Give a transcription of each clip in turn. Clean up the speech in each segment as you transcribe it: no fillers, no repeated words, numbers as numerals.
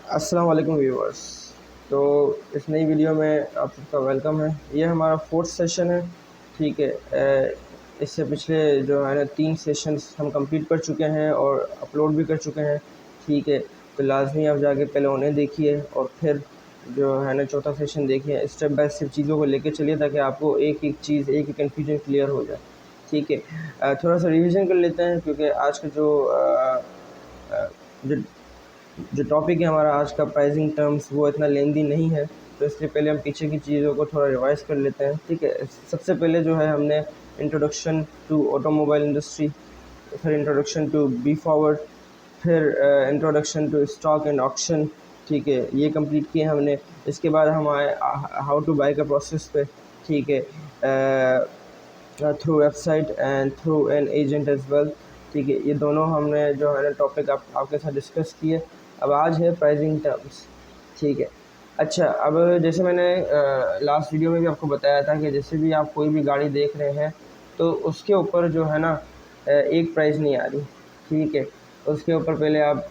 अस्सलाम वालेकुम व्यूअर्स। तो इस नई वीडियो में आप सबका वेलकम है। ये हमारा फोर्थ सेशन है। ठीक है। इससे पिछले जो है ना 3 सेशंस हम कंप्लीट कर चुके हैं और अपलोड भी कर चुके हैं। ठीक है। तो लाजमी आप जाके पहले उन्हें देखिए और फिर जो है ना चौथा सेशन देखिए। स्टेप बाय स्टेप चीज़ों को लेके चलिए ताकि आपको एक एक चीज़, एक एक कन्फ्यूजन क्लियर हो जाए। ठीक है। थोड़ा सा रिवीजन कर लेते हैं क्योंकि आज का जो जो टॉपिक है हमारा आज का प्राइसिंग टर्म्स वो इतना लेंदी नहीं है। तो इसलिए पहले हम पीछे की चीज़ों को थोड़ा रिवाइज कर लेते हैं। ठीक है। सबसे पहले जो है हमने इंट्रोडक्शन टू ऑटोमोबाइल इंडस्ट्री, फिर इंट्रोडक्शन टू बी फॉरवर्ड, फिर introduction to stock and auction. ठीक है, ये कंप्लीट किए हमने। इसके बाद हम आए हाउ टू बाई का प्रोसेस पे। ठीक है, through website and through an agent as well. ठीक है, ये दोनों हमने जो है ना टॉपिक आपके साथ डिस्कस किए। अब आज है प्राइसिंग टर्म्स। ठीक है। अच्छा, अब जैसे मैंने लास्ट वीडियो में भी आपको बताया था कि जैसे भी आप कोई भी गाड़ी देख रहे हैं तो उसके ऊपर जो है ना एक प्राइस नहीं आ रही। ठीक है। उसके ऊपर पहले आप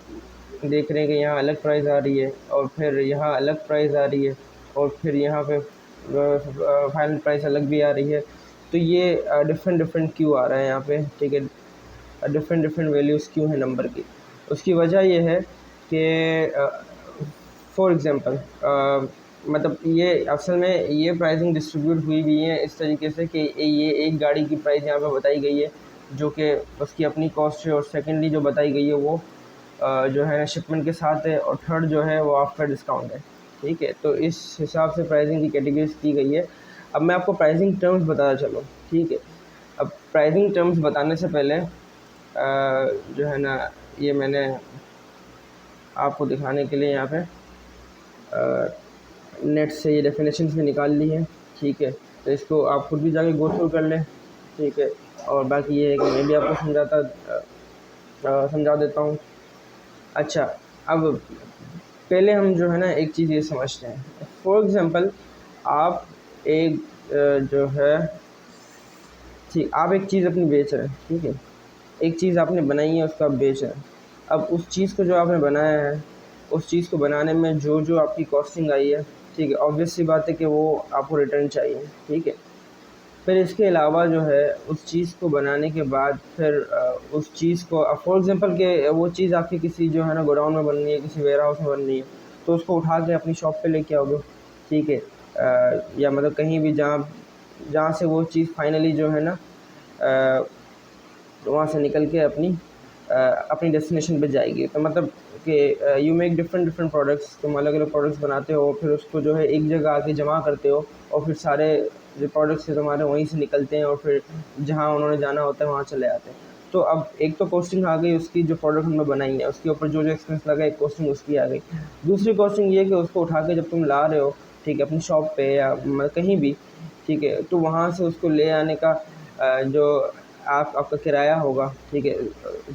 देख रहे हैं कि यहाँ अलग प्राइस आ रही है और फिर यहाँ अलग प्राइस आ रही है और फिर यहाँ पे फाइनल प्राइस अलग भी आ रही है। तो ये डिफरेंट डिफरेंट क्यों आ रहा है यहाँ पे। ठीक है, डिफरेंट डिफरेंट वैल्यूज़ क्यों है नंबर की। उसकी वजह ये है कि फॉर एग्ज़ाम्पल मतलब ये असल में ये प्राइसिंग डिस्ट्रीब्यूट हुई हुई है इस तरीके से कि ये एक गाड़ी की प्राइस यहाँ पे बताई गई है जो कि उसकी अपनी कॉस्ट है, और सेकेंडली जो बताई गई है वो जो है शिपमेंट के साथ है, और थर्ड जो है वो आफ्टर डिस्काउंट है। ठीक है। तो इस हिसाब से प्राइसिंग की कैटेगरीज की गई है। अब मैं आपको प्राइसिंग टर्म्स बताना चलूँ। ठीक है। अब प्राइसिंग टर्म्स बताने से पहले जो है ना ये मैंने आपको दिखाने के लिए यहाँ पे नेट से ये डेफिनेशन भी निकाल ली है। ठीक है। तो इसको आप खुद भी जाके गो थ्रू कर लें। ठीक है। और बाकी ये है कि मैं भी आपको समझा देता हूँ। अच्छा, अब पहले हम जो है ना एक चीज़ ये समझते हैं। फॉर एग्ज़ाम्पल आप एक जो है ठीक आप एक चीज़ अपनी बेच रहे हैं। ठीक है। एक चीज़ आपने बनाई है, उसको आप बेच रहे हैं। अब उस चीज़ को जो आपने बनाया है, उस चीज़ को बनाने में जो जो आपकी कॉस्टिंग आई है, ठीक है, ऑब्वियस सी बात है कि वो आपको रिटर्न चाहिए। ठीक है। फिर इसके अलावा जो है उस चीज़ को बनाने के बाद फिर उस चीज़ को फॉर एग्ज़ाम्पल कि वो चीज़ आपकी किसी जो है ना गोडाउन में बन रही है, किसी वेयर हाउस में बन रही है, तो उसको उठा के अपनी शॉप पे लेके आओगे। ठीक है। या मतलब कहीं भी जहाँ जहाँ से वो चीज़ फाइनली जो है ना वहाँ से निकल के अपनी डेस्टिनेशन पे जाएगी। तो मतलब कि you make different different products, तुम अलग अलग प्रोडक्ट्स बनाते हो, फिर उसको जो है एक जगह आके जमा करते हो, और फिर सारे जो प्रोडक्ट्स है तुम्हारे वहीं से निकलते हैं और फिर जहाँ उन्होंने जाना होता है वहाँ चले आते हैं। तो अब एक तो कॉस्टिंग आ गई उसकी, जो प्रोडक्ट हमने बनाई है उसके ऊपर जो जो एक्सपेंस लगा, एक कॉस्टिंग उसकी आ गई। दूसरी कॉस्टिंग ये है कि उसको उठा के जब तुम ला रहे हो, ठीक है, अपनी शॉप पे या कहीं भी, ठीक है, तो वहाँ से उसको ले आने का जो आपका किराया होगा। ठीक है।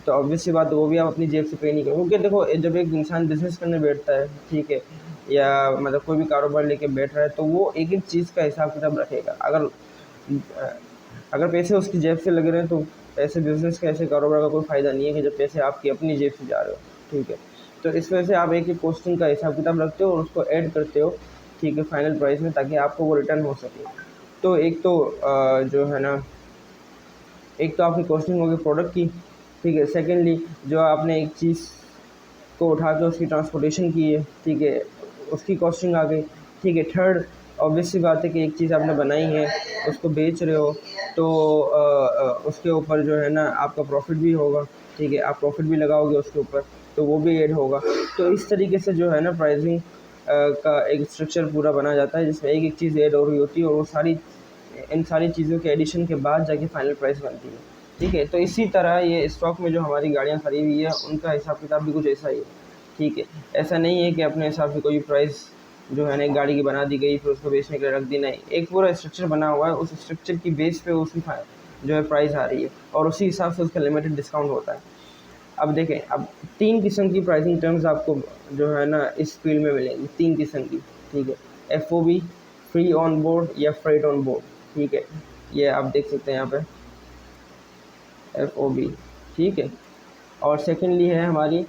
तो ऑब्वियस सी बात है वो भी आप अपनी जेब से पे नहीं करोगे, क्योंकि देखो जब एक इंसान बिज़नेस करने बैठता है, ठीक है, या मतलब कोई भी कारोबार लेके बैठ रहा है, तो वो एक एक चीज़ का हिसाब किताब रखेगा। अगर पैसे उसकी जेब से लग रहे हैं तो ऐसे बिज़नेस का, ऐसे कारोबार का कोई फ़ायदा नहीं है कि जब पैसे आपकी अपनी जेब से जा रहे हो। ठीक है। तो इस वजह से आप एक एक कॉस्टिंग का हिसाब किताब रखते हो और उसको ऐड करते हो, ठीक है, फाइनल प्राइस में, ताकि आपको वो रिटर्न हो सके। तो एक तो जो है ना एक तो आपकी कॉस्टिंग होगी प्रोडक्ट की। ठीक है। सेकेंडली जो आपने एक चीज़ को उठा के उसकी ट्रांसपोर्टेशन की है, ठीक है, उसकी कॉस्टिंग आ गई। ठीक है। थर्ड, ऑब्वियस सी बात है कि एक चीज़ आपने बनाई है, उसको बेच रहे हो, तो उसके ऊपर जो है ना आपका प्रॉफिट भी होगा। ठीक है। आप प्रॉफिट भी लगाओगे उसके ऊपर, तो वो भी ऐड होगा। तो इस तरीके से जो है ना प्राइसिंग का एक स्ट्रक्चर पूरा बना जाता है जिसमें एक एक चीज़ ऐड हो रही होती है, और वो इन सारी चीज़ों के एडिशन के बाद जाके फाइनल प्राइस बनती है। ठीक है। तो इसी तरह ये स्टॉक में जो हमारी गाड़ियाँ खड़ी हुई है उनका हिसाब किताब भी कुछ ऐसा ही है। ठीक है। ऐसा नहीं है कि अपने हिसाब से कोई प्राइस जो है ना एक गाड़ी की बना दी गई फिर उसको बेचने के लिए रख दी, नहीं, एक पूरा स्ट्रक्चर बना हुआ है, उस स्ट्रक्चर की बेस पे उसकी जो है प्राइस आ रही है, और उसी हिसाब से उसका लिमिटेड डिस्काउंट होता है। अब देखें, अब 3 किस्म की प्राइसिंग टर्म्स आपको जो है ना इस फील्ड में मिलेंगी, 3 किस्म की। ठीक है। FOB, फ्री ऑन बोर्ड, या फ्रेट ऑन बोर्ड। ठीक है। ये आप देख सकते हैं यहाँ पे FOB। ठीक है। और सेकेंडली है हमारी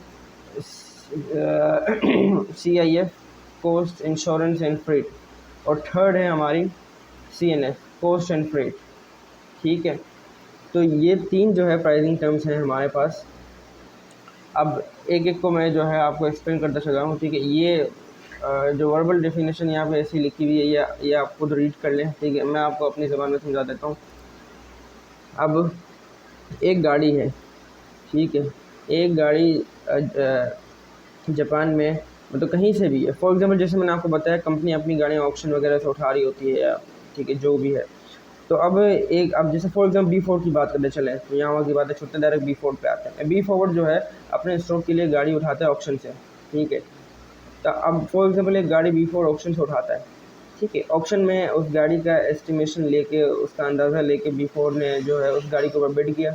CIF cost insurance and freight, और थर्ड है हमारी CNF कोस्ट एंड फ्रेट। ठीक है, तो ये 3 जो है प्राइसिंग टर्म्स हैं हमारे पास। अब एक एक को मैं जो है आपको एक्सप्लेन करता चला हूँ। ठीक है, ये जो वर्बल डेफिनेशन यहाँ पे ऐसी लिखी हुई है ये आप खुद रीड कर लें। ठीक है, मैं आपको अपनी ज़बान में समझा देता हूँ। अब एक गाड़ी है, ठीक है, एक गाड़ी जापान में मतलब कहीं से भी है। फॉर एग्जांपल जैसे मैंने आपको बताया कंपनी अपनी गाड़ियाँ ऑक्शन वगैरह से उठा रही होती है, या ठीक है जो भी है। तो अब जैसे फॉर एग्जांपल B4 की बात करते चले, तो यहाँ वहाँ की बातें छुट्टे डायरेक्ट B4 पे आते हैं। B4 जो है अपने स्टॉक के लिए गाड़ी उठाता है ऑक्शन से। ठीक है, तो अब फॉर एग्जांपल एक गाड़ी B4 ऑक्शन से उठाता है। ठीक है, ऑक्शन में उस गाड़ी का एस्टिमेशन लेके, उसका अंदाज़ा लेके B4 ने जो है उस गाड़ी के ऊपर बिड किया।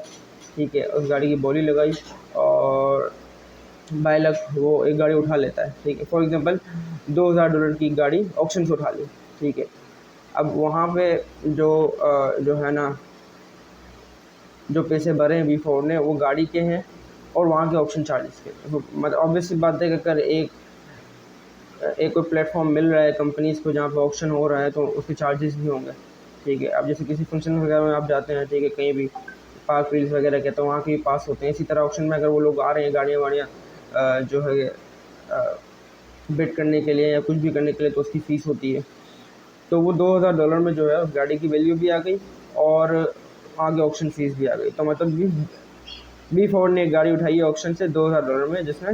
ठीक है, उस गाड़ी की बोली लगाई और बाय लक वो एक गाड़ी उठा लेता है। ठीक है, फॉर एग्जांपल $2000 की गाड़ी ऑक्शन से उठा ली। ठीक है, अब वहाँ पे जो है ना, जो पैसे भरे हैं B4 ने वो गाड़ी के हैं और वहाँ के ऑक्शन चार्जेस के। तो मतलब ऑब्वियस सी बात है कि अगर एक कोई प्लेटफॉर्म मिल रहा है कंपनीज़ को जहाँ पे ऑक्शन हो रहा है तो उसके चार्जेस भी होंगे। ठीक है, अब जैसे किसी फंक्शन वगैरह में आप जाते हैं, ठीक है, कहीं भी पार्क रील्स वगैरह के, तो वहाँ के भी पास होते हैं। इसी तरह ऑक्शन में अगर वो लोग आ रहे हैं गाड़ियाँ वाड़ियाँ जो है बिड करने के लिए या कुछ भी करने के लिए, तो उसकी फ़ीस होती है। तो वो $2000 में जो है उस गाड़ी की वैल्यू भी आ गई और आगे ऑक्शन फ़ीस भी आ गई। तो मतलब B4 ने एक गाड़ी उठाई है ऑक्शन से $2000 में, जिसमें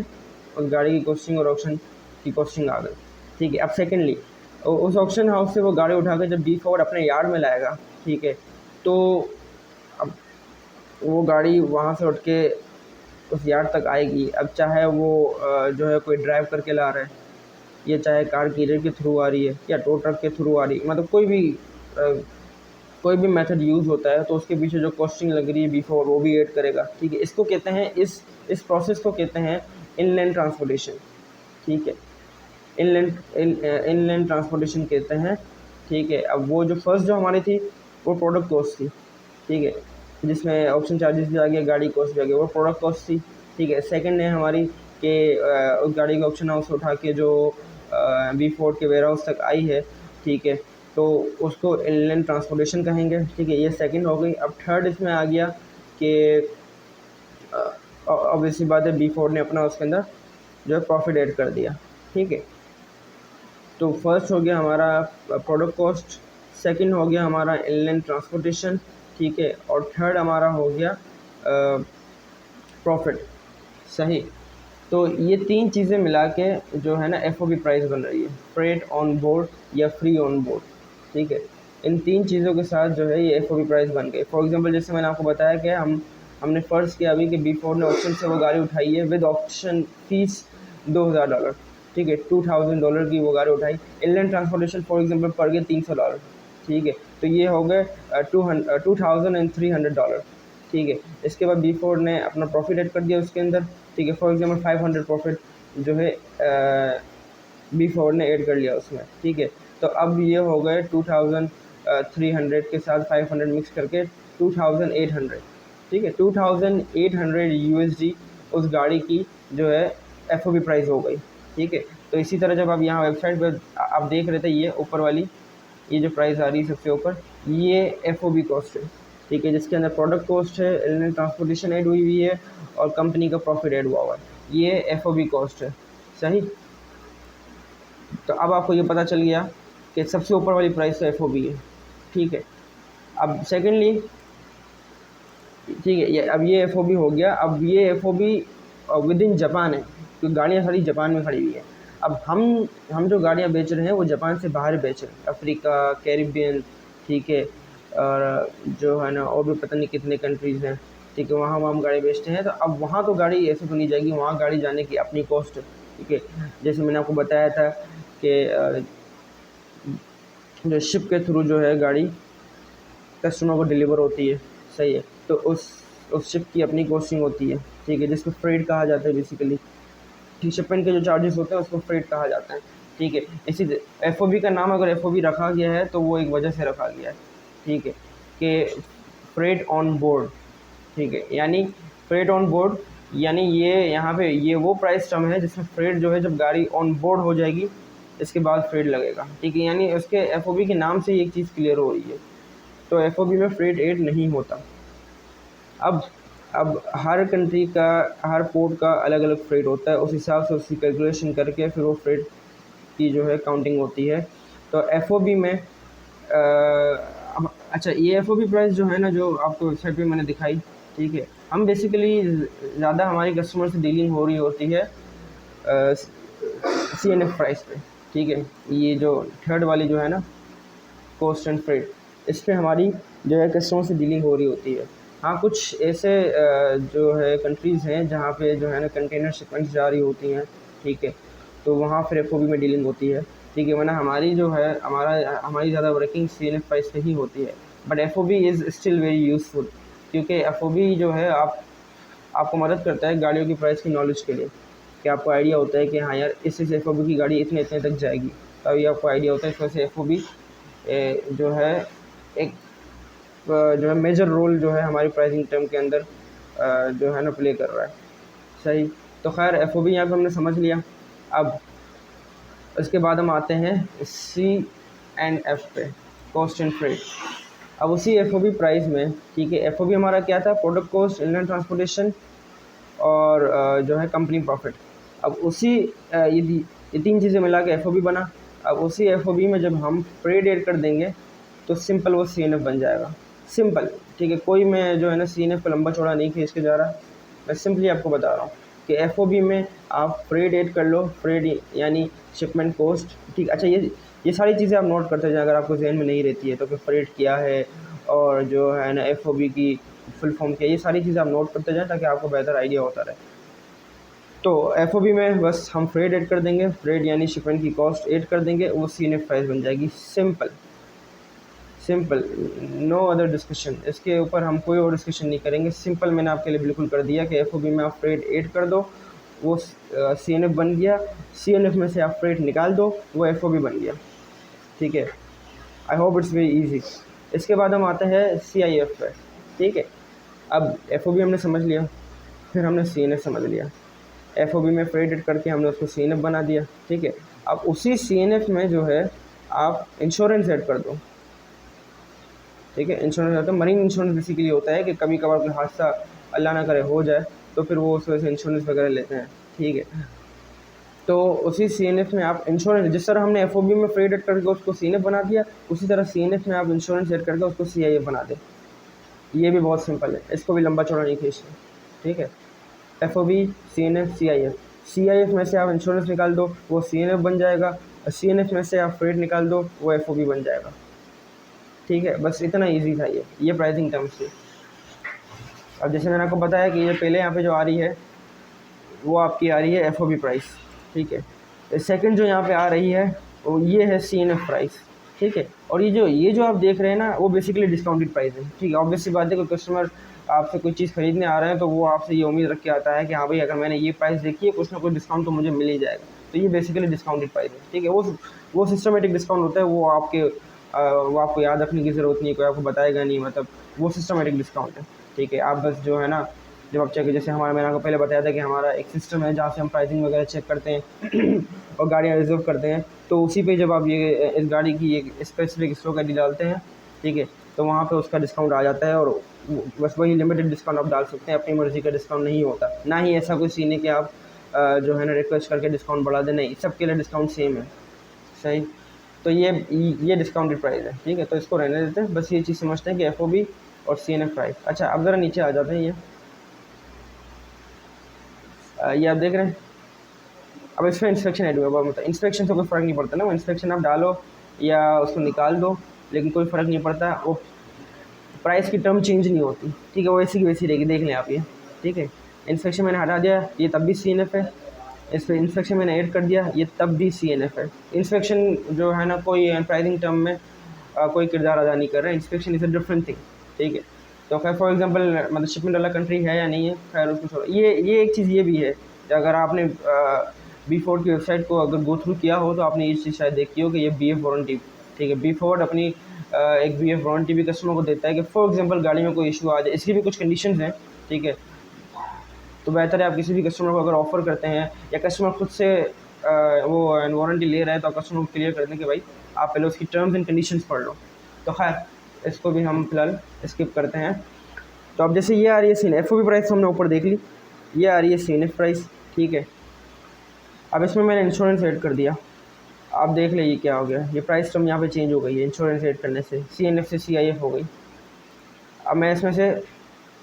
उस गाड़ी की कॉस्टिंग और ऑक्शन की कॉस्टिंग आ गई। ठीक है, अब सेकेंडली उस ऑक्शन हाउस से वो गाड़ी उठा कर जब B4 अपने यार्ड में लाएगा, ठीक है, तो अब वो गाड़ी वहाँ से उठ के उस यार्ड तक आएगी। अब चाहे वो जो है कोई ड्राइव करके ला रहा है, या चाहे कार कैरियर के थ्रू आ रही है, या टो ट्रक के थ्रू आ रही है, मतलब कोई भी मेथड यूज़ होता है, तो उसके पीछे जो कॉस्टिंग लग रही है B4 वो भी ऐड करेगा। ठीक है, इसको कहते हैं इस प्रोसेस को कहते हैं इनलैंड ट्रांसपोर्टेशन। ठीक है, इनलैंड ट्रांसपोर्टेशन कहते हैं। ठीक है, अब वो जो फर्स्ट जो हमारी थी वो प्रोडक्ट कॉस्ट थी। ठीक है, जिसमें ऑप्शन चार्जेस भी आ गया, गाड़ी कॉस्ट भी आ गया, वो प्रोडक्ट कॉस्ट थी। ठीक है, सेकंड है हमारी कि उस गाड़ी को ऑप्शन हाउस उठा के जो B4 के वेयर हाउस तक आई है। ठीक है, तो उसको इनलैंड ट्रांसपोर्टेशन कहेंगे। ठीक है, ये सेकंड हो गई। अब थर्ड इसमें आ गया कि ऑब्वियसली बात है B4 ने अपना उसके अंदर जो है प्रॉफिट ऐड कर दिया। ठीक है, तो फर्स्ट हो गया हमारा प्रोडक्ट कॉस्ट, सेकंड हो गया हमारा इनलैंड ट्रांसपोर्टेशन। ठीक है, और थर्ड हमारा हो गया प्रॉफिट। सही, तो ये 3 चीज़ें मिला के जो है ना FOB प्राइस बन रही है, फ्रेट ऑन बोर्ड या फ्री ऑन बोर्ड। ठीक है, इन 3 चीज़ों के साथ जो है ये FOB प्राइस बन गई। फॉर एग्जांपल जैसे मैंने आपको बताया कि हमने फ़र्ज़ किया अभी कि B4 ने ऑप्शन से वो गाड़ी उठाई है विद ऑप्शन फ़ीस $2000। ठीक है, $2000 की वो गाड़ी उठाई। इनलैंड ट्रांसपोर्टेशन फॉर एग्जांपल पड़ गए $300। ठीक है, तो ये हो गए $2300। ठीक है, इसके बाद B4 ने अपना प्रॉफिट ऐड कर दिया उसके अंदर। ठीक है, फॉर एग्जांपल 500 प्रॉफिट जो है B4 ने ऐड कर लिया उसमें। ठीक है, तो अब ये हो गए 2300 के साथ 500 मिक्स करके 2800। ठीक है, 2800 USD उस गाड़ी की जो है FOB प्राइस हो गई। ठीक है, तो इसी तरह जब आप यहाँ वेबसाइट पर आप देख रहे थे, ये ऊपर वाली ये जो प्राइस आ रही है सबसे ऊपर, ये FOB कॉस्ट है। ठीक है, जिसके अंदर प्रोडक्ट कॉस्ट है, इनलैंड ट्रांसपोर्टेशन ऐड हुई है और कंपनी का प्रॉफिट ऐड हुआ है। ये FOB कॉस्ट है। सही, तो अब आपको ये पता चल गया कि सबसे ऊपर वाली प्राइस तो FOB है। ठीक है, अब सेकेंडली, ठीक है, अब ये FOB हो गया। अब ये FOB विद इन जापान है, क्योंकि गाड़ियाँ सारी जापान में खड़ी हुई है। अब हम जो गाड़ियाँ बेच रहे हैं वो जापान से बाहर बेच रहे हैं, अफ्रीका, कैरिबियन, ठीक है, और जो है ना और भी पता नहीं कितने कंट्रीज़ हैं। ठीक है, वहाँ हम गाड़ी बेचते हैं। तो अब वहाँ तो गाड़ी ऐसे तो नहीं जाएगी, वहाँ गाड़ी जाने की अपनी कॉस्ट है। ठीक है, जैसे मैंने आपको बताया था कि जो शिप के थ्रू जो है गाड़ी कस्टमर को डिलीवर होती है। सही है, तो उस शिप की अपनी कॉस्टिंग होती है। ठीक है, जिसको फ्रेट कहा जाता है बेसिकली। ठीक, शिपमेंट के जो चार्जेस होते हैं उसको फ्रेट कहा जाता है। ठीक है, इसी FOB का नाम अगर FOB रखा गया है तो वो एक वजह से रखा गया है। ठीक है, कि फ्रेट ऑन बोर्ड। ठीक है, यानी फ्रेट ऑन बोर्ड यानी ये यहाँ पे ये वो प्राइस टर्म है जिसमें फ्रेट जो है जब गाड़ी ऑन बोर्ड हो जाएगी इसके बाद फ्रेट लगेगा, ठीक है। यानी उसके एफओबी के नाम से एक चीज़ क्लियर हो रही है। तो एफओबी में फ्रेट ऐड नहीं होता। अब हर कंट्री का, हर पोर्ट का अलग अलग फ्रेट होता है, उस हिसाब से उसकी कैलकुलेशन करके फिर वो फ्रेट की जो है काउंटिंग होती है। तो एफओबी में अब अच्छा, ये एफओबी प्राइस जो है ना, जो आपको वेबसाइट पे मैंने दिखाई, ठीक है, हम बेसिकली ज़्यादा हमारी कस्टमर से डीलिंग हो रही होती है CNF प्राइस पे, ठीक है। ये जो थर्ड वाली जो है ना, कॉस्ट एंड फ्रेट, इस पर हमारी जो है कस्टमर से डीलिंग हो रही होती है। हाँ, कुछ ऐसे जो है कंट्रीज़ हैं जहाँ पे जो है ना कंटेनर शिपमेंट्स जा रही होती हैं, ठीक है, तो वहाँ फिर एफओबी में डीलिंग होती है, ठीक है। वरना हमारी जो है हमारी ज़्यादा वर्किंग CNF प्राइस पे ही होती है। But FOB is still very useful, क्योंकि एफओबी जो है आपको मदद करता है गाड़ियों की प्राइस की नॉलेज के लिए, कि आपको आइडिया होता है कि हाँ यार इस एफओबी की गाड़ी इतने इतने तक जाएगी, तभी आपको आइडिया होता है। इस वजह से एफओबी जो है एक जो है मेजर रोल जो है हमारी प्राइसिंग टर्म के अंदर जो है ना प्ले कर रहा है। सही। तो खैर एफओबी यहाँ पे हमने समझ लिया। अब उसके बाद हम आते हैं CNF पे, कॉस्ट एंड फ्रेट। अब उसी एफओबी प्राइस में, ठीक है, एफओबी हमारा क्या था, प्रोडक्ट कॉस्ट, इनलैंड ट्रांसपोर्टेशन और जो है कंपनी प्रॉफिट। अब उसी ये तीन चीज़ें मिला के एफओबी बना। अब उसी एफओबी में जब हम फ्रेट ऐड कर देंगे तो सिंपल वो CNF बन जाएगा, सिंपल, ठीक है। कोई मैं जो है ना CNF को लंबा चौड़ा नहीं खींच के जा रहा, मैं सिंपली आपको बता रहा हूँ कि एफओबी में आप फ्रेट ऐड कर लो, फ्रेट यानी शिपमेंट कॉस्ट, ठीक। अच्छा, ये सारी चीज़ें आप नोट करते जाएं, अगर आपको जहन में नहीं रहती है तो फिर फ्रेट क्या है और जो है ना एफओबी की फुल फॉर्म क्या है, ये सारी चीज़ें आप नोट करते जाएं ताकि आपको बेहतर आइडिया होता रहे। तो एफओबी में बस हम फ्रेट ऐड कर देंगे, फ्रेट यानी शिपमेंट की कॉस्ट ऐड कर देंगे, वो CNF प्राइस बन जाएगी, simple simple, no other discussion. इसके ऊपर हम कोई और डिस्कशन नहीं करेंगे, सिंपल मैंने आपके लिए बिल्कुल कर दिया कि एफओबी में आप फ्रेट ऐड कर दो, वो CNF बन गया, CNF में से आप फ्रेट निकाल दो, वो एफओबी बन गया, ठीक है। I hope it's very easy. इसके बाद हम आते हैं CIF पर, ठीक है। अब एफओबी हमने समझ लिया, फिर हमने CNF समझ लिया, एफओबी में फ्रेट ऐड करके हमने उसको CNF बना दिया, ठीक है। अब उसी CNF में जो है आप इंश्योरेंस ऐड कर दो, ठीक है। इंश्योरेंस होता है, मरीन इंश्योरेंस बेसिकली होता है कि कभी कभार कोई हादसा अल्लाह ना करे हो जाए तो फिर वो उस वजह से इंश्योरेंस वगैरह लेते हैं, ठीक है। तो उसी CNF में आप इंश्योरेंस, जिस तरह हमने एफओबी में फ्रेट ऐड करके उसको CNF बना दिया, उसी तरह CNF में आप इंश्योरेंस ऐड करके उसको CIF बना दें। ये भी बहुत सिंपल है, इसको भी लंबा चौड़ा नहीं खींचना, ठीक है। एफओबी, CNF, CIF में से आप इंश्योरेंस निकाल दो, वो CNF बन जाएगा, और CNF में से आप फ्रेट निकाल दो, वो एफओबी बन जाएगा, ठीक है। बस इतना इजी था ये प्राइसिंग टर्म्स थी। अब जैसे मैंने आपको बताया कि ये पहले यहाँ पे जो आ रही है वो आपकी आ रही है एफओबी प्राइस, ठीक है। सेकंड जो यहाँ पे आ रही है वो ये है CNF प्राइस, ठीक है। और ये जो आप देख रहे हैं ना, वो बेसिकली डिस्काउंटेड प्राइस है, ठीक है। ऑब्वियस सी बात है, कोई कस्टमर आपसे कोई चीज़ खरीदने आ रहे हैं तो वो आपसे ये उम्मीद रख के आता है कि हाँ भाई अगर मैंने ये प्राइस देखी है कुछ ना कुछ डिस्काउंट तो मुझे मिल ही जाएगा। तो ये बेसिकली डिस्काउंटेड प्राइस है, ठीक है। वो सिस्टमेटिक डिस्काउंट होता है, वो आपको याद रखने की ज़रूरत नहीं, कोई आपको बताएगा नहीं, मतलब वो सिस्टमेटिक डिस्काउंट है, ठीक है। आप बस जो है ना, जब आप चेक, जैसे मैंने आपको पहले बताया था कि हमारा एक सिस्टम है जहाँ से हम प्राइसिंग वगैरह चेक करते हैं और गाड़ियाँ रिजर्व करते हैं, तो उसी पे जब आप ये इस गाड़ी की एक स्पेसिफिक स्टॉक आईडी डालते हैं, ठीक है, तो वहाँ पे उसका डिस्काउंट आ जाता है, और बस वही लिमिटेड डिस्काउंट आप डाल सकते हैं, अपनी मर्ज़ी का डिस्काउंट नहीं होता। ना ही ऐसा कोई सीन है कि आप जो है ना रिक्वेस्ट करके डिस्काउंट बढ़ा दें, नहीं, सबके लिए डिस्काउंट सेम है, सही। तो ये डिस्काउंटेड प्राइस है, ठीक है। तो इसको रहने देते हैं, बस ये चीज़ समझते हैं कि एफओबी और CNF प्राइस। अच्छा, अब ज़रा नीचे आ जाते हैं, ये आप देख रहे हैं। अब इसमें इंस्पेक्शन ऐड हुआ, मतलब इंस्पेक्शन से कोई फ़र्क नहीं पड़ता ना, वो इंस्पेक्शन आप डालो या उसको निकाल दो, लेकिन कोई फ़र्क नहीं पड़ता, वो प्राइस की टर्म चेंज नहीं होती, ठीक है, वो वैसी की वैसी रहेगी, देख लें आप ये, ठीक है। इंस्पेक्शन मैंने हटा दिया, ये तब भी CNF है, इस पर इंस्पेक्शन मैंने ऐड कर दिया, ये तब भी CNF है। इंस्पेक्शन जो है ना कोई प्राइसिंग टर्म में कोई किरदार अदा नहीं कर रहा है, inspection is a different thing, ठीक है। तो खैर फॉर एग्जांपल मतलब शिपमेंट वाला कंट्री है या नहीं है, खैर उसको छोड़ो। ये एक चीज़ ये भी है कि अगर आपने B4 की वेबसाइट को अगर गो थ्रू किया हो तो आपने ये चीज़ शायद देखी हो कि ये BF वारंटी, ठीक है, B4 अपनी एक BF वारंटी भी कस्टमर को देता है कि फॉर एग्जांपल गाड़ी में कोई इशू आ जाए, इसकी भी कुछ कंडीशंस हैं, ठीक है। तो बेहतर है आप किसी भी कस्टमर को अगर ऑफ़र करते हैं या कस्टमर खुद से वो वारंटी ले रहा है तो आप कस्टमर को क्लियर कर दें कि भाई आप पहले उसकी टर्म्स एंड कंडीशंस पढ़ लो। तो खैर इसको भी हम फ़िलहाल स्किप करते हैं। तो अब जैसे ये आ रही है सीन एफ प्राइस हमने ऊपर देख ली, ये आ रही है सीन एफ प्राइस, ठीक है। अब इसमें मैंने इंश्योरेंस ऐड कर दिया, आप देख लीजिए क्या हो गया, ये प्राइस टर्म यहाँ पे चेंज हो गई है इंश्योरेंस ऐड करने से, CNF से CIF हो गई। अब मैं इसमें से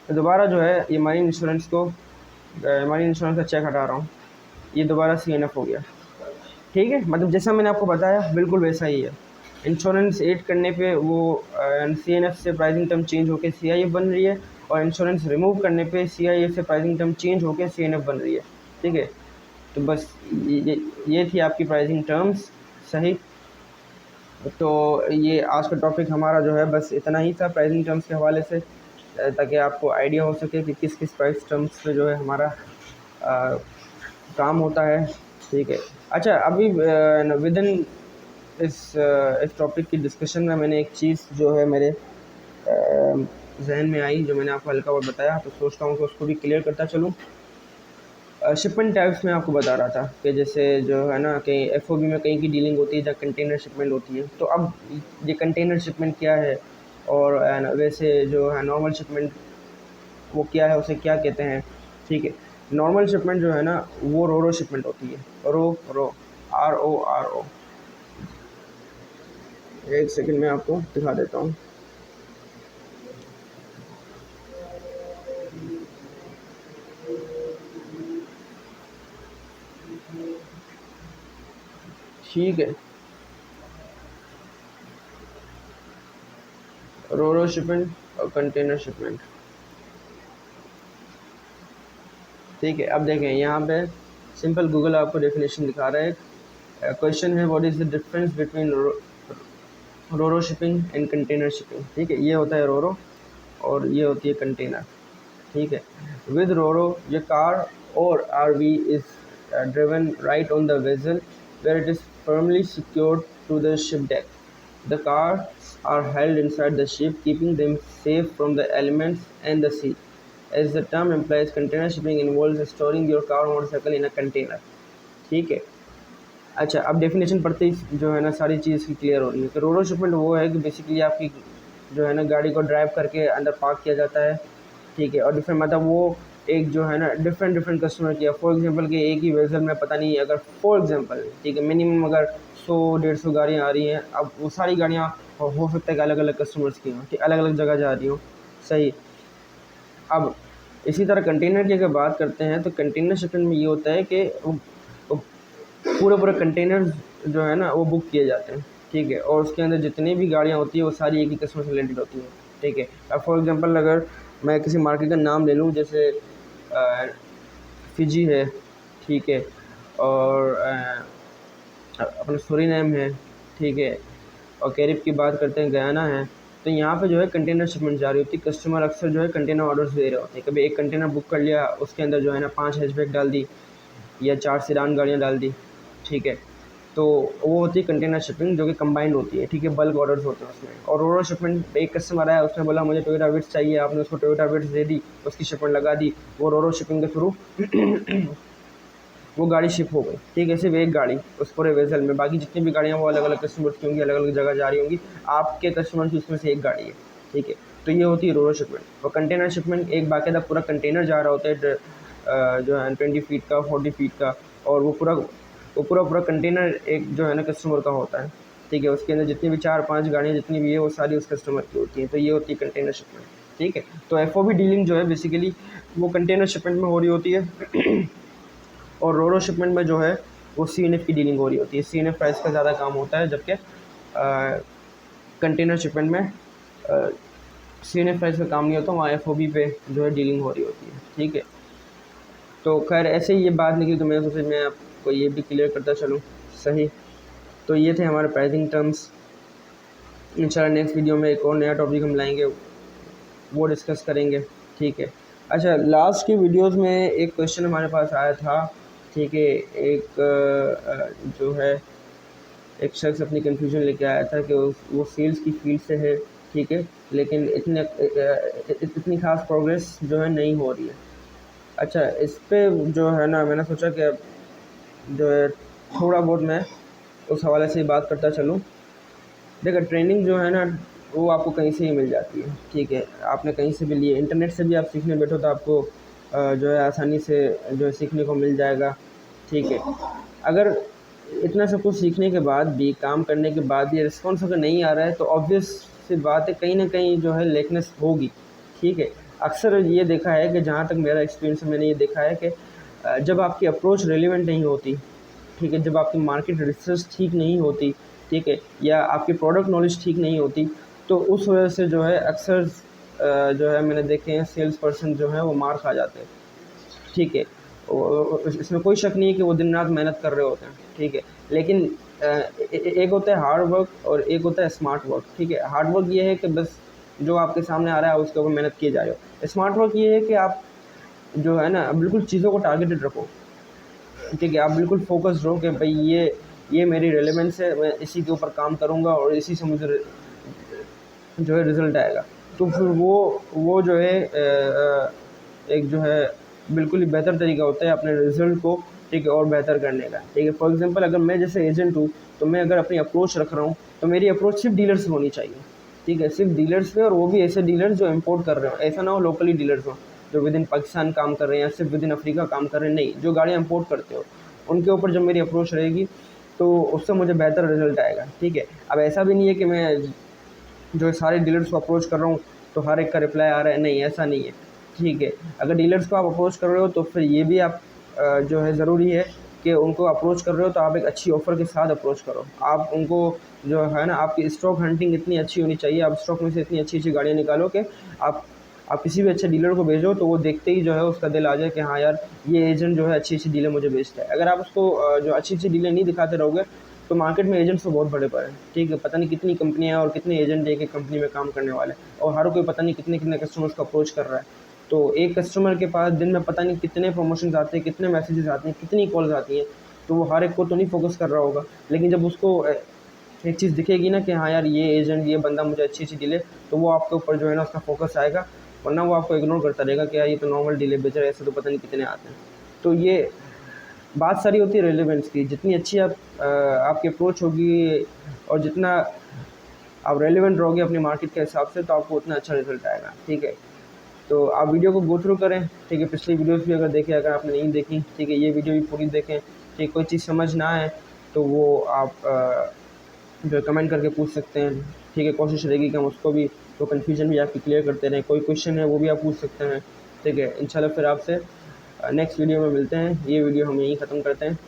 दोबारा जो है ये मरीन इंश्योरेंस का चेक हटा रहा हूँ, ये दोबारा CNF हो गया, ठीक है। मतलब जैसा मैंने आपको बताया बिल्कुल वैसा ही है। इंश्योरेंस ऐड करने पे वो CNF से प्राइसिंग टर्म चेंज होकर CIF बन रही है, और इंश्योरेंस रिमूव करने पे CIF से प्राइसिंग टर्म चेंज होकर CNF बन रही है, ठीक है। तो बस ये थी आपकी प्राइसिंग टर्म्स, सही। तो ये आज का टॉपिक हमारा जो है बस इतना ही था प्राइसिंग टर्म्स के हवाले से, ताकि आपको आइडिया हो सके कि किस किस प्राइस टर्म्स पे जो है हमारा काम होता है, ठीक है। अच्छा, अभी विद इन इस टॉपिक की डिस्कशन में मैंने एक चीज़ जो है मेरे जहन में आई, जो मैंने आपको हल्का बहुत बताया, तो सोचता हूँ कि उसको भी क्लियर करता चलूँ। शिपमेंट टाइप्स में आपको बता रहा था कि जैसे जो है ना कि FOB में कहीं की डीलिंग होती है जहाँ कंटेनर शिपमेंट होती है। तो अब ये कंटेनर शिपमेंट क्या है, और वैसे जो है नॉर्मल शिपमेंट वो क्या है, उसे क्या कहते हैं, ठीक है। नॉर्मल शिपमेंट जो है ना वो रो शिपमेंट होती है, रो RO। एक सेकंड में आपको दिखा देता हूँ। ठीक है, रो शिपमेंट और कंटेनर शिपमेंट, ठीक है। अब देखें यहाँ पे सिंपल गूगल आपको डेफिनेशन दिखा रहा है। क्वेश्चन है what is the difference between ro shipping and container shipping, ठीक है। ये होता है रो और ये होती है कंटेनर, ठीक है। With ro your car or RV is driven right on the vessel where it is firmly secured to the ship deck. The cars are held inside the ship, keeping them safe from the elements and the sea. As the term implies, container shipping involves storing your car or motorcycle in a container, ठीक है। अच्छा, अब definition पढ़ते ही जो है ना सारी चीज़ की क्लियर हो रही है। तो रो शिपमेंट वो है कि बेसिकली आपकी जो है ना गाड़ी को ड्राइव करके अंदर पार्क किया जाता है, ठीक है। और डिफरेंट मतलब वो एक जो है ना डिफरेंट कस्टमर किया, फॉर एग्जांपल कि एक ही वेसल में पता नहीं अगर फॉर एग्जांपल, ठीक है, मिनिमम अगर 100-150 गाड़ियाँ आ रही हैं, अब वो सारी गाड़ियाँ हो सकता है कि अलग अलग कस्टमर्स की हों, ठीक, अलग अलग जगह जा रही हों, सही। अब इसी तरह कंटेनर की अगर बात करते हैं तो कंटेनर शिपमेंट में ये होता है कि पूरे कंटेनर जो है ना वो बुक किए जाते हैं, ठीक है। और उसके अंदर जितनी भी गाड़ियाँ होती है वो सारी एक ही कस्टमर से रिलेटेड होती हैं, ठीक है। अब फॉर एग्जांपल अगर मैं किसी मार्केट का नाम ले लूँ, जैसे फिजी है, ठीक है, और अपना सूरीनाम है, ठीक है, और कैरिब की बात करते हैं गयाना है। तो यहाँ पे जो है कंटेनर शिपमेंट जा रही होती है, कस्टमर अक्सर जो है कंटेनर ऑर्डर्स दे रहे होते हैं। कभी एक कंटेनर बुक कर लिया, उसके अंदर जो है ना 5 हैचबैक डाल दी या 4 सेडान गाड़ियाँ डाल दी, ठीक है। तो वो होती है कंटेनर शिपिंग, जो कि कंबाइंड होती है, ठीक है, बल्क ऑर्डर्स होते हैं उसमें। और रोरो शिपमेंट एक कस्टमर आया, उसने बोला मुझे टोयोटा विट्स चाहिए, आपने उसको टोयोटा विट्स दे दी, उसकी शिपमेंट लगा दी, वो रोरो शिपिंग के थ्रू वो गाड़ी शिप हो गई, ठीक है। सिर्फ एक गाड़ी उस पूरे वेसल में, बाकी जितनी भी गाड़ियाँ वो अलग अलग कस्टमर्स की होंगी, अलग अलग जगह जा रही होंगी, आपके कस्टमर की उसमें से एक गाड़ी है, ठीक है। तो ये होती है रोरो शिपमेंट। और कंटेनर शिपमेंट एक बाकायदा पूरा कंटेनर जा रहा होता है, जो है 20 फीट का, 40 फीट का, और वो पूरा कंटेनर एक जो है ना कस्टमर का होता है, ठीक है। उसके अंदर जितनी भी 4-5 गाड़ियाँ जितनी भी है वो सारी उस कस्टमर की होती हैं। तो ये होती है कंटेनर शिपमेंट, ठीक है। तो FOB डीलिंग जो है बेसिकली वो कंटेनर शिपमेंट में हो रही होती है और रोरो शिपमेंट में जो है वो CNF की डीलिंग हो रही होती है। CNF प्राइस का ज़्यादा काम होता है, जबकि कंटेनर शिपमेंट में CNF प्राइस का काम नहीं होता, वहाँ FOB पे जो है डीलिंग हो रही होती है, ठीक है। तो खैर ऐसे ही ये बात निकली, तो मैं सोचा मैं आपको ये भी क्लियर करता चलूँ, सही। तो ये थे हमारे प्राइसिंग टर्म्स। इंशाल्लाह नेक्स्ट वीडियो में एक और नया टॉपिक हम लाएंगे, वो डिस्कस करेंगे, ठीक है। अच्छा, लास्ट की वीडियोस में एक क्वेश्चन हमारे पास आया था, ठीक है। जो है एक शख्स अपनी कन्फ्यूजन लेके आया था कि वो सेल्स की फील्ड से है, ठीक है, लेकिन इतनी खास प्रोग्रेस जो है नहीं हो रही है, अच्छा, इस पे जो है ना मैंने सोचा कि अब जो है थोड़ा बहुत मैं उस हवाले से ही बात करता चलूँ। देखो ट्रेनिंग जो है ना वो आपको कहीं से ही मिल जाती है, ठीक है। आपने कहीं से भी लिए, इंटरनेट से भी आप सीखने बैठो तो आपको जो है आसानी से जो है सीखने को मिल जाएगा, ठीक है। अगर इतना सब कुछ सीखने के बाद भी, काम करने के बाद भी रिस्पॉन्स अगर नहीं आ रहा है तो ऑब्वियस सी बात है कहीं न कहीं जो है लेकनेस होगी, ठीक है। अक्सर ये देखा है कि जहाँ तक मेरा एक्सपीरियंस है, मैंने ये देखा है कि जब आपकी अप्रोच रेलेवेंट नहीं होती, ठीक है, जब आपकी मार्केट रिसर्च ठीक नहीं होती, ठीक है, या आपकी प्रोडक्ट नॉलेज ठीक नहीं होती, तो उस वजह से जो है अक्सर जो है मैंने देखे हैं सेल्स पर्सन जो है वो मार खा जाते हैं, ठीक है। इसमें कोई शक नहीं है कि वो दिन रात मेहनत कर रहे होते हैं, ठीक है। लेकिन एक होता है हार्ड वर्क और एक होता है स्मार्ट वर्क, ठीक है। हार्ड वर्क ये है कि बस जो आपके सामने आ रहा है उसके ऊपर मेहनत किए जा रहे हो। स्मार्ट वर्क ये है कि आप जो है ना बिल्कुल चीज़ों को टारगेटेड रखो, ठीक है। आप बिल्कुल फ़ोकस्ड रहो कि भाई ये मेरी रेलेवेंस है, मैं इसी के ऊपर काम करूँगा और इसी से मुझे जो है रिज़ल्ट आएगा। तो फिर वो जो है एक जो है बिल्कुल ही बेहतर तरीका होता है अपने रिज़ल्ट को, ठीक है, और बेहतर करने का, ठीक है। फॉर एग्ज़ाम्पल अगर मैं जैसे एजेंट हूँ, तो मैं अगर अपनी अप्रोच रख रहा हूँ, तो मेरी अप्रोच सिर्फ़ डीलर से होनी चाहिए, ठीक है, सिर्फ़ डीलर्स पे, और वो भी ऐसे डीलर्स जो इम्पोर्ट कर रहे हो। ऐसा ना हो लोकली डीलर्स हों, जो विदिन पाकिस्तान काम कर रहे हैं या सिर्फ़ विदिन अफ्रीका काम कर रहे हैं, नहीं, जो गाड़ियाँ इम्पोर्ट करते हो, उनके ऊपर जब मेरी अप्रोच रहेगी, तो उससे मुझे बेहतर रिज़ल्ट आएगा, ठीक है। अब ऐसा भी नहीं है कि मैं जो है सारे डीलर्स को अप्रोच कर रहा हूँ तो हर एक का रिप्लाई आ रहा है, नहीं ऐसा नहीं है, ठीक है। अगर डीलर्स को आप अप्रोच कर रहे हो तो फिर ये भी आप जो है ज़रूरी है कि उनको अप्रोच कर रहे हो तो आप एक अच्छी ऑफ़र के साथ अप्रोच करो। आप उनको जो है ना आपकी स्टॉक हंटिंग इतनी अच्छी होनी चाहिए, आप स्टॉक में से इतनी अच्छी-अच्छी गाड़ियाँ निकालो कि आप आप किसी भी अच्छे डीलर को भेजो तो वो देखते ही जो है उसका दिल आ जाए कि हाँ यार, ये एजेंट जो है अच्छी-अच्छी डीलें मुझे बेचता है। अगर आप उसको जो अच्छी-अच्छी डीलें नहीं दिखाते रहोगे तो मार्केट में एजेंट्स तो बहुत बड़े पड़े हैं, ठीक है। पता नहीं कितनी कंपनियाँ हैं और कितने एजेंट एक-एक कंपनी में काम करने वाले हैं, और हर कोई पता नहीं कितने-कितने कस्टमर्स को अप्रोच कर रहा है। तो एक कस्टमर के पास दिन में पता नहीं कितने प्रमोशंस आते हैं, कितने मैसेजेस आते हैं, कितनी कॉल्स आती हैं, तो वो हर एक को तो नहीं फ़ोकस कर रहा होगा। लेकिन जब उसको एक चीज़ दिखेगी ना कि हाँ यार, ये एजेंट, ये बंदा मुझे अच्छी-अच्छी डीले, तो वो आपके ऊपर जो है ना उसका फ़ोकस आएगा, वरना वो आपको इग्नोर करता रहेगा कि यार ये तो नॉर्मल डीले बेच रहा है, ऐसे तो पता नहीं कितने आते हैं। तो ये बात सारी होती है रेलेवेंस की। जितनी अच्छी आपकी अप्रोच होगी और जितना आप रेलेवेंट रहोगे अपनी मार्केट के हिसाब से, तो आपको उतना अच्छा रिज़ल्ट आएगा, ठीक है। तो आप वीडियो को गो थ्रू करें, ठीक है। पिछली वीडियोज़ भी अगर देखें, अगर आपने नहीं देखी, ठीक है, ये वीडियो भी पूरी देखें, ठीक। कोई चीज़ समझ ना आए तो वो आप जो है कमेंट करके पूछ सकते हैं, ठीक है। कोशिश रहेगी कि हम उसको भी, वो कन्फ्यूजन भी आपकी क्लियर करते रहें। कोई क्वेश्चन है वो भी आप पूछ सकते हैं, ठीक है। इंशाल्लाह फिर आपसे नेक्स्ट वीडियो में मिलते हैं। ये वीडियो हम यहीं ख़त्म करते हैं,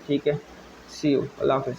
ठीक है। सी यू, अल्लाह हाफ़िज़।